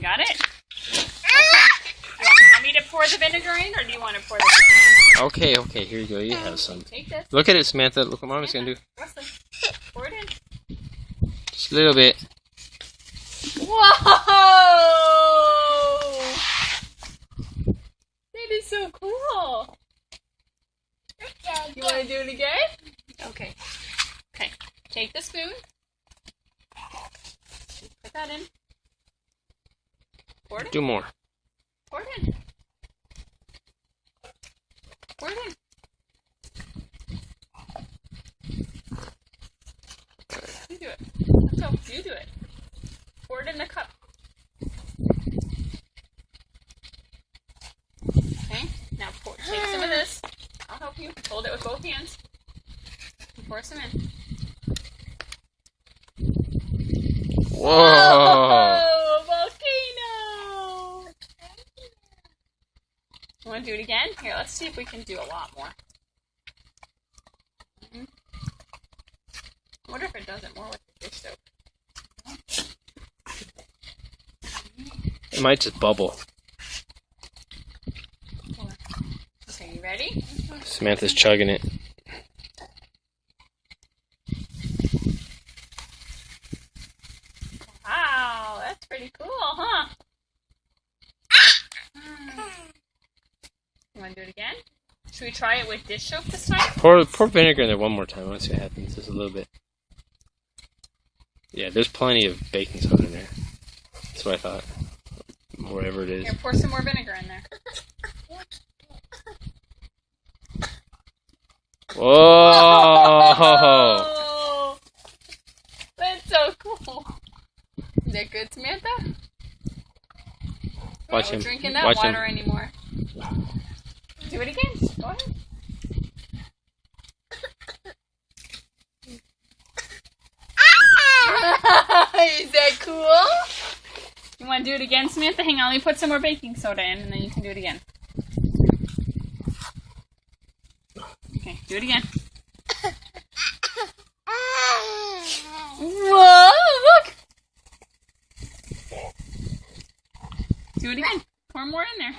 Got it? Okay. You want me to pour the vinegar in, or do you want to pour the vinegar? Okay, here you go. You have some. Take this. Look at it, Samantha. Look what Mommy's going to do. Wesley, pour it in. Just a little bit. Whoa! That is so cool. You want to do it again? Okay. Okay. Take the spoon. Put that in. Pour it in. Do more. Pour it in. Pour it in. You do it. So, you do it. Pour it in the cup. Okay, now take some of this. I'll help you. Hold it with both hands. And pour some in. Whoa! Volcano! You want to do it again? Here, let's see if we can do a lot more. I wonder if it does it more with the dish soap. It might just bubble. Okay, you ready? Samantha's chugging it. Wow, that's pretty cool, huh? You want to do it again? Should we try it with dish soap this time? Pour vinegar in there one more time. Let's see what happens. Just a little bit. Yeah, there's plenty of baking soda in there. That's what I thought. Whatever it is. Here, pour some more vinegar in there. Whoa! Oh, that's so cool. Is that good, Samantha? Watch Not him. drinking that Watch water him. anymore. Do it again. Go ahead. Is that cool? You want to do it again, Samantha? Hang on, let me put some more baking soda in, and then you can do it again. Okay, do it again. Whoa, look! Do it again. Pour more in there.